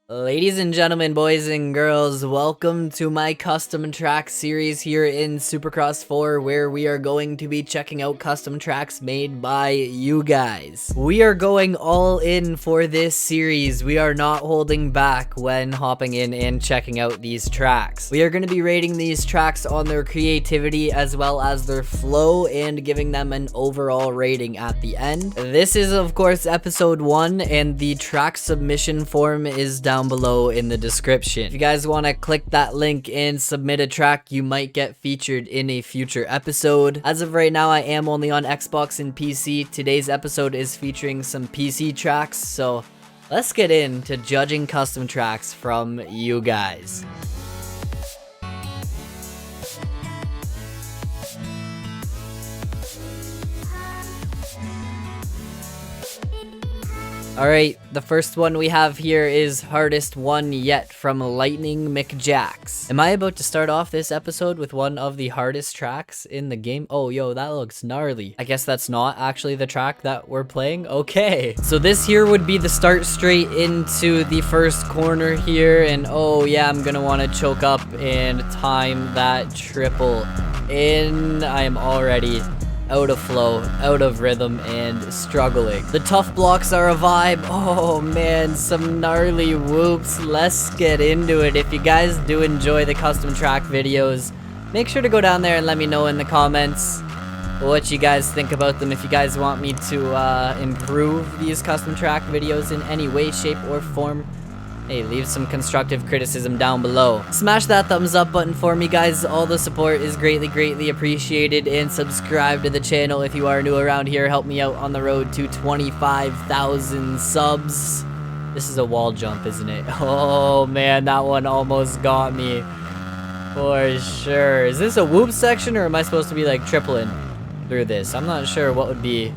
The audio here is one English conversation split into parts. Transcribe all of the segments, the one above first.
Ladies and gentlemen, boys and girls, welcome to my custom track series here in Supercross 4, where we are going to be checking out custom tracks made by you guys. We are going all in for this series. We are not holding back when hopping in and checking out these tracks. We are going to be rating these tracks on their creativity as well as their flow and giving them an overall rating at the end. This is of course episode 1, and the track submission form is down below in the description. If you guys want to click that link and submit a track, you might get featured in a future episode. As of right now, I am only on Xbox and PC. Today's episode is featuring some PC tracks, so let's get into judging custom tracks from you guys. Alright, the first one we have here is Hardest One Yet from Lightning McJax. Am I about to start off this episode with one of the hardest tracks in the game? Oh, yo, that looks gnarly. I guess that's not actually the track that we're playing? Okay. So this here would be the start straight into the first corner here, and oh yeah, I'm gonna want to choke up and time that triple in. I am already out of flow, out of rhythm, and struggling. The tough blocks are a vibe. Oh man, some gnarly whoops. Let's get into it. If you guys do enjoy the custom track videos, make sure to go down there and let me know in the comments what you guys think about them. If you guys want me to improve these custom track videos in any way, shape, or form, hey, leave some constructive criticism down below. Smash that thumbs up button for me, guys. All the support is greatly appreciated. And subscribe to the channel if you are new around here. Help me out on the road to 25,000 subs. This is a wall jump, isn't it? Oh man, that one almost got me. For sure. Is this a whoop section, or am I supposed to be like tripling through this? I'm not sure what would be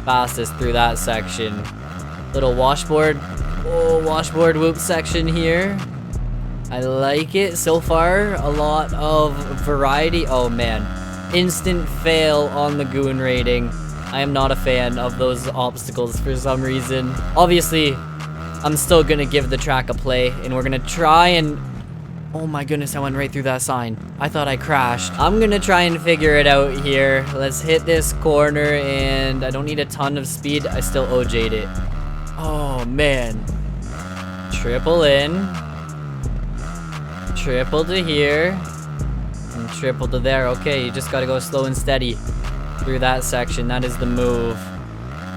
fastest through that section. Little washboard. Oh, washboard whoop section here. I like it so far. A lot of variety. Oh man, instant fail on the goon rating. I am not a fan of those obstacles for some reason. Obviously, I'm still gonna give the track a play, and we're gonna try and... Oh my goodness, I went right through that sign. I thought I crashed. I'm gonna try and figure it out here. Let's hit this corner, and I don't need a ton of speed. I still OJ'd it. Oh man. Triple in. Triple to here. And triple to there. Okay, you just gotta go slow and steady through that section. That is the move.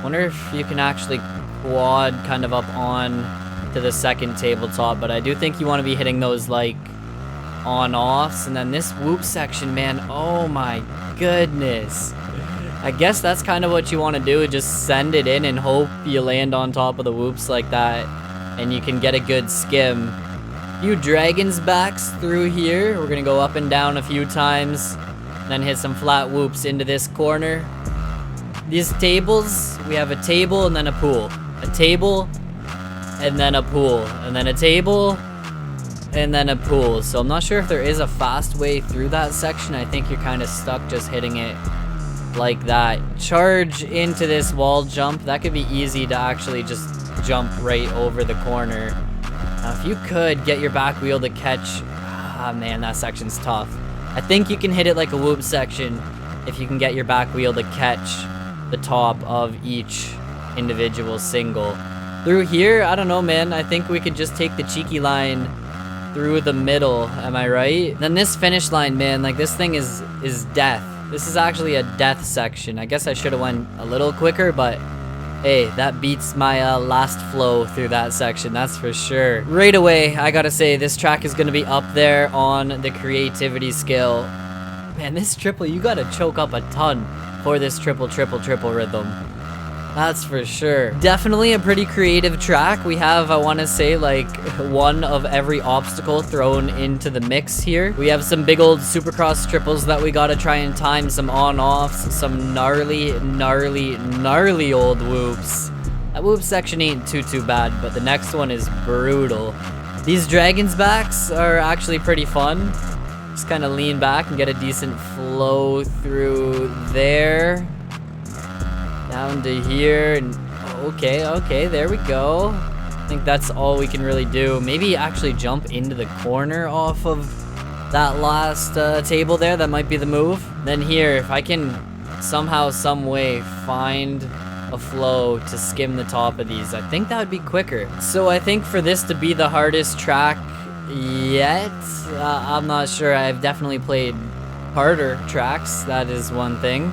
Wonder if you can actually quad kind of up on to the second tabletop, but I do think you want to be hitting those like on-offs. And then this whoop section, man, oh my goodness. I guess that's kind of what you want to do, just send it in and hope you land on top of the whoops like that, and you can get a good skim. Few dragons backs through here. We're gonna go up and down a few times, then hit some flat whoops into this corner. These tables, we have a table and then a pool. A table and then a pool, and then a table and then a pool. So I'm not sure if there is a fast way through that section. I think you're kind of stuck just hitting it like that. Charge into this wall jump. That could be easy to actually just jump right over the corner. Now, if you could get your back wheel to catch... Ah, man, that section's tough. I think you can hit it like a whoop section if you can get your back wheel to catch the top of each individual single. Through here, I don't know, man. I think we could just take the cheeky line through the middle. Am I right? Then this finish line, man, like this thing is death. This is actually a death section. I guess I should have went a little quicker, but hey, that beats my last flow through that section, that's for sure. Right away, I gotta say, this track is gonna be up there on the creativity scale. Man, this triple, you gotta choke up a ton for this triple rhythm. That's for sure. Definitely a pretty creative track. We have, I want to say, like one of every obstacle thrown into the mix here. We have some big old Supercross triples that we gotta try and time, some on-offs, some gnarly old whoops. That whoop section ain't too bad, but the next one is brutal. These dragons backs are actually pretty fun. Just kind of lean back and get a decent flow through there. Down to here, and okay, there we go. I think that's all we can really do. Maybe actually jump into the corner off of that last table there. That might be the move. Then here, if I can somehow, some way find a flow to skim the top of these, I think that would be quicker. So I think for this to be the hardest track yet, I'm not sure. I've definitely played harder tracks, that is one thing.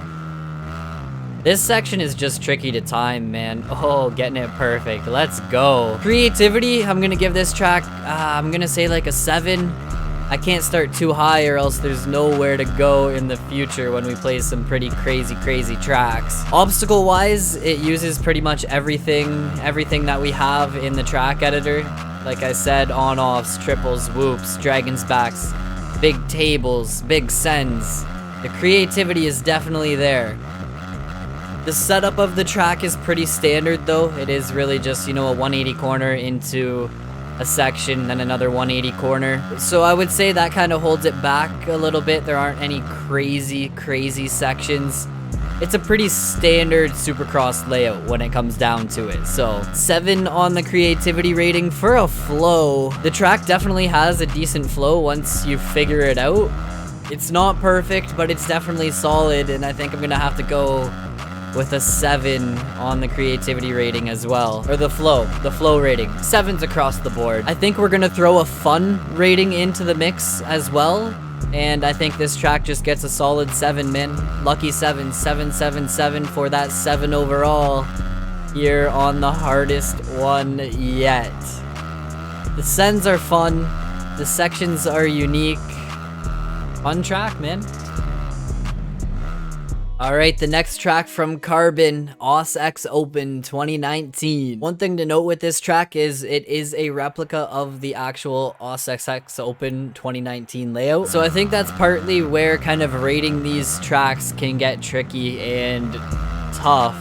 This section is just tricky to time, man. Oh, getting it perfect. Let's go. Creativity, I'm gonna give this track, I'm gonna say like a 7. I can't start too high or else there's nowhere to go in the future when we play some pretty crazy tracks. Obstacle wise, it uses pretty much everything that we have in the track editor. Like I said, on-offs, triples, whoops, dragon's backs, big tables, big sends. The creativity is definitely there. The setup of the track is pretty standard though. It is really just, you know, a 180 corner into a section, then another 180 corner. So I would say that kind of holds it back a little bit. There aren't any crazy sections. It's a pretty standard Supercross layout when it comes down to it. So 7 on the creativity rating. For a flow, the track definitely has a decent flow once you figure it out. It's not perfect, but it's definitely solid, and I think I'm gonna have to go with a 7 on the creativity rating as well. Or the flow rating. 7s across the board. I think we're gonna throw a fun rating into the mix as well. And I think this track just gets a solid 7, man. Lucky 7, 777 for that 7 overall here on the hardest one yet. The sends are fun. The sections are unique. Fun track, man. Alright, the next track from Carbon, WheatyShortSX Open 2019. One thing to note with this track is it is a replica of the actual WheatyShortSX Open 2019 layout. So I think that's partly where kind of rating these tracks can get tricky and tough.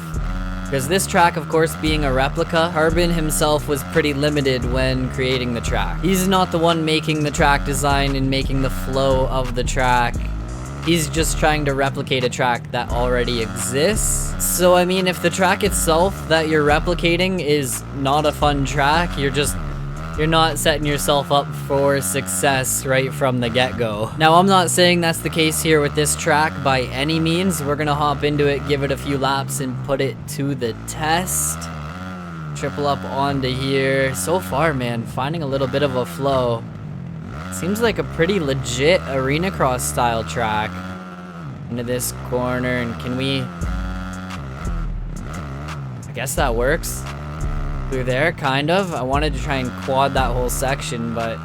Because this track, of course, being a replica, Carbon himself was pretty limited when creating the track. He's not the one making the track design and making the flow of the track. He's just trying to replicate a track that already exists. So I mean, if the track itself that you're replicating is not a fun track, you're not setting yourself up for success right from the get-go. Now, I'm not saying that's the case here with this track by any means. We're gonna hop into it, give it a few laps, and put it to the test. Triple up onto here. So far, man, finding a little bit of a flow. Seems like a pretty legit arena cross style track. Into this corner, and can we... I guess that works. Through there, kind of. I wanted to try and quad that whole section, but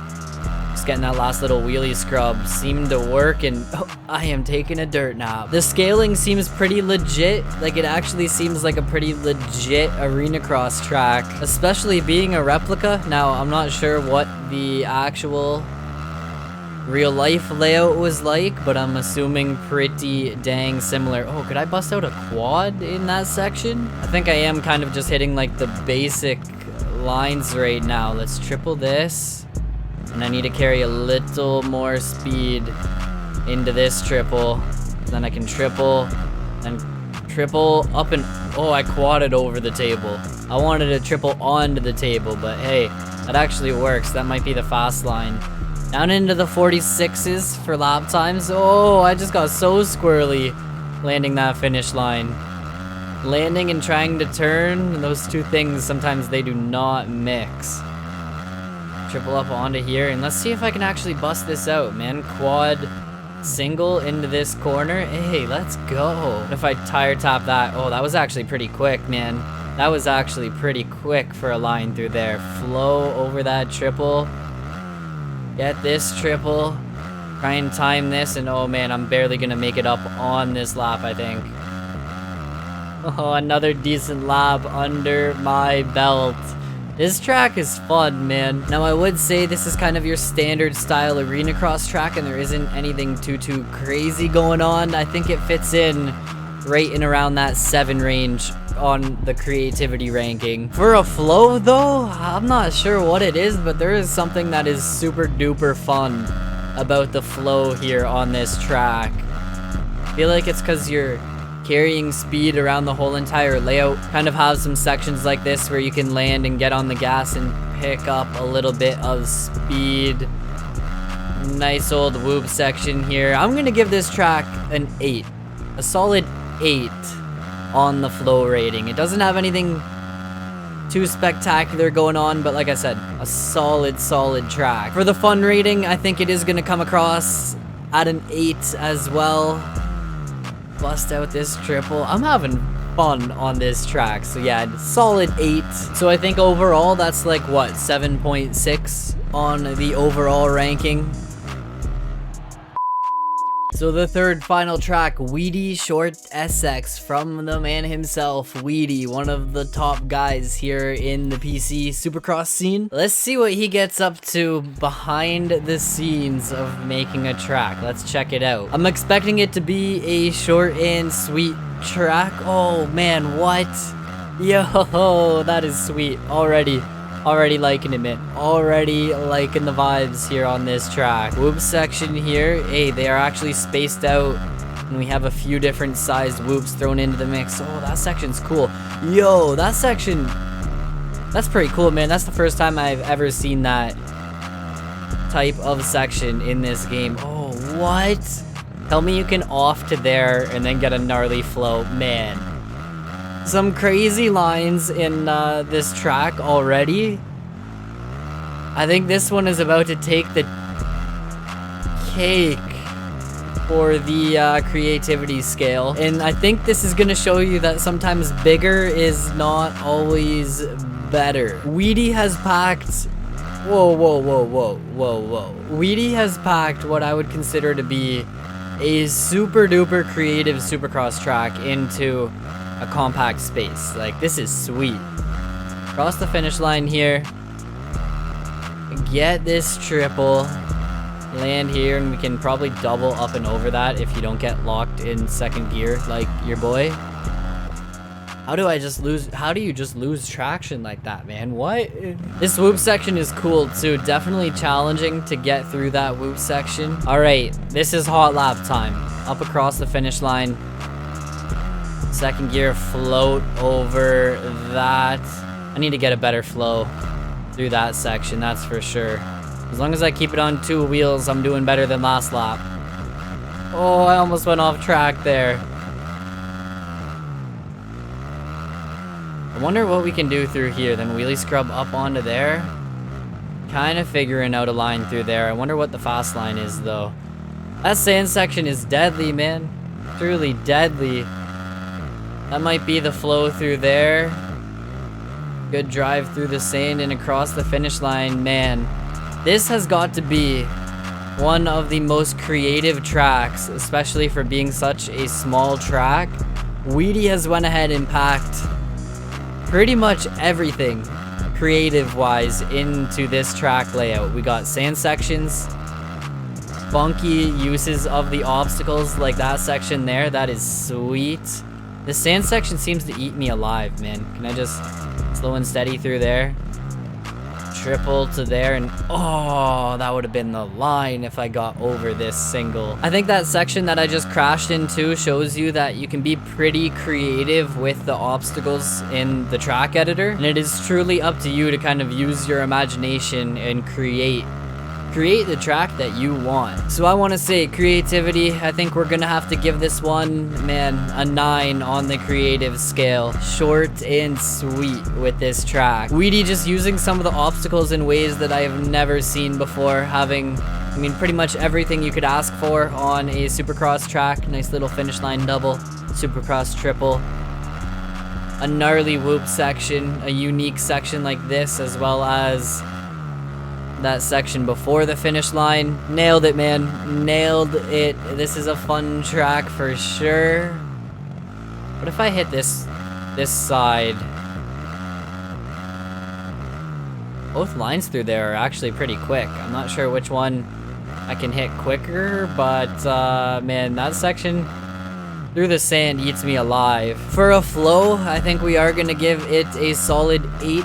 just getting that last little wheelie scrub seemed to work, and I am taking a dirt nap. The scaling seems pretty legit. Like, it actually seems like a pretty legit arena cross track, especially being a replica. Now, I'm not sure what the actual real life layout was like, but I'm assuming pretty dang similar. Oh, could I bust out a quad in that section? I think I am kind of just hitting like the basic lines right now. Let's triple this, and I need to carry a little more speed into this triple. Then I can triple and triple up, and oh, I quadded over the table. I wanted to triple onto the table, but hey, that actually works. That might be the fast line. Down into the 46s for lap times. Oh, I just got so squirrely landing that finish line. Landing and trying to turn, those two things, sometimes they do not mix. Triple up onto here, and let's see if I can actually bust this out, man. Quad single into this corner. Hey, let's go. If I tire tap that, oh, that was actually pretty quick, man. That was actually pretty quick for a line through there. Flow over that triple. Get this triple, try and time this, and oh man, I'm barely gonna make it up on this lap, I think. Oh, another decent lap under my belt. This track is fun, man. Now, I would say this is kind of your standard style arena cross track, and there isn't anything too crazy going on. I think it fits in right in around that 7 range on the creativity ranking. For a flow though, I'm not sure what it is, but there is something that is super duper fun about the flow here on this track. I feel like it's because you're carrying speed around the whole entire layout. Kind of have some sections like this where you can land and get on the gas and pick up a little bit of speed. Nice old whoop section here. I'm gonna give this track an 8. A solid 8 on the flow rating. It doesn't have anything too spectacular going on, but like I said, a solid track. For the fun rating, I think it is gonna come across at an 8 as well. Bust out this triple. I'm having fun on this track, so yeah, solid 8. So I think overall that's like what, 7.6 on the overall ranking. So the third final track, WheatyShortSX, from the man himself, Wheaty, one of the top guys here in the PC Supercross scene. Let's see what he gets up to behind the scenes of making a track. Let's check it out. I'm expecting it to be a short and sweet track. Oh man, what? Yo, that is sweet. Already liking it, man. Already liking the vibes here on this track. Whoop section here. Hey, they are actually spaced out. And we have a few different sized whoops thrown into the mix. Oh, that section's cool. Yo, that section. That's pretty cool, man. That's the first time I've ever seen that type of section in this game. Oh, what? Tell me you can off to there and then get a gnarly flow. Man. Some crazy lines in this track already. I think this one is about to take the cake for the creativity scale. And I think this is going to show you that sometimes bigger is not always better. Wheaty has packed... Whoa. Wheaty has packed what I would consider to be a super duper creative Supercross track into a compact space. Like, this is sweet. Cross the finish line here. Get this triple. Land here, and we can probably double up and over that if you don't get locked in second gear like your boy. How do you just lose traction like that, man? What? This whoop section is cool too. Definitely challenging to get through that whoop section. All right, this is hot lap time. Up across the finish line. Second gear, float over that. I need to get a better flow through that section, that's for sure. As long as I keep it on 2 wheels, I'm doing better than last lap. Oh, I almost went off track there. I wonder what we can do through here. Then wheelie scrub up onto there. Kind of figuring out a line through there. I wonder what the fast line is, though. That sand section is deadly, man. Truly deadly. That might be the flow through there. Good drive through the sand and across the finish line. Man, this has got to be one of the most creative tracks, especially for being such a small track. Wheaty has went ahead and packed pretty much everything creative-wise into this track layout. We got sand sections, funky uses of the obstacles like that section there. That is sweet. The sand section seems to eat me alive, man. Can I just slow and steady through there? Triple to there, and oh, that would have been the line if I got over this single. I think that section that I just crashed into shows you that you can be pretty creative with the obstacles in the track editor, and it is truly up to you to kind of use your imagination and create the track that you want. So I want to say creativity, I think we're gonna have to give this one, man, a 9 on the creative scale. Short and sweet with this track. Wheaty just using some of the obstacles in ways that I have never seen before, having, I mean, pretty much everything you could ask for on a Supercross track. Nice little finish line double, Supercross triple, a gnarly whoop section, a unique section like this, as well as that section before the finish line. Nailed it, man. Nailed it. This is a fun track for sure. What if I hit this side? Both lines through there are actually pretty quick. I'm not sure which one I can hit quicker, but man, that section through the sand eats me alive. For a flow, I think we are gonna give it a solid 8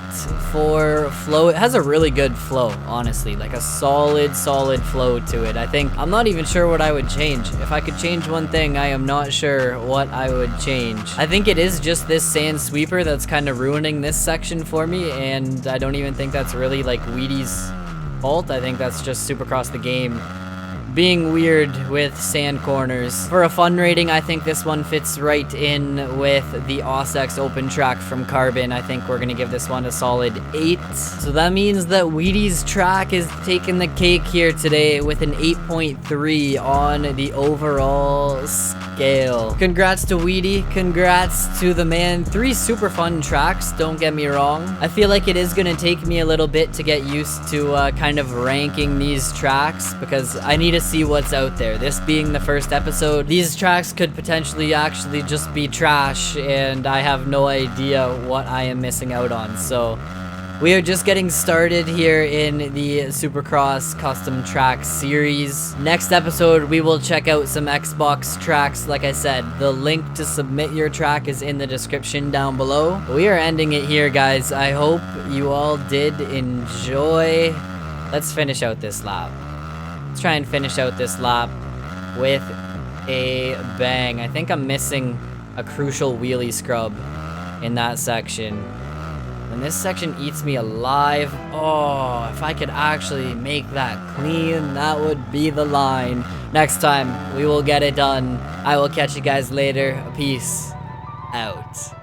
for flow. It has a really good flow, honestly, like a solid flow to it. I'm not even sure what I would change. If I could change one thing, I am not sure what I would change. I think it is just this sand sweeper that's kind of ruining this section for me, and I don't even think that's really like Wheaty's fault. I think that's just Supercross the game being weird with sand corners. For a fun rating, I think this one fits right in with the WheatyShortSX open track from Carbon. I think we're gonna give this one a solid 8. So that means that Wheaty's track is taking the cake here today with an 8.3 on the overall scale. Congrats to Wheaty, congrats to the man. 3 super fun tracks, don't get me wrong. I feel like it is gonna take me a little bit to get used to kind of ranking these tracks, because I need to see what's out there. This being the first episode, these tracks could potentially actually just be trash, and I have no idea what I am missing out on. So we are just getting started here in the Supercross custom track series. Next episode, we will check out some Xbox tracks. Like I said, the link to submit your track is in the description down below. We are ending it here, guys. I hope you all did enjoy. Let's finish out this lap. Let's try and finish out this lap with a bang. I think I'm missing a crucial wheelie scrub in that section. When this section eats me alive, oh, if I could actually make that clean, that would be the line. Next time, we will get it done. I will catch you guys later. Peace out.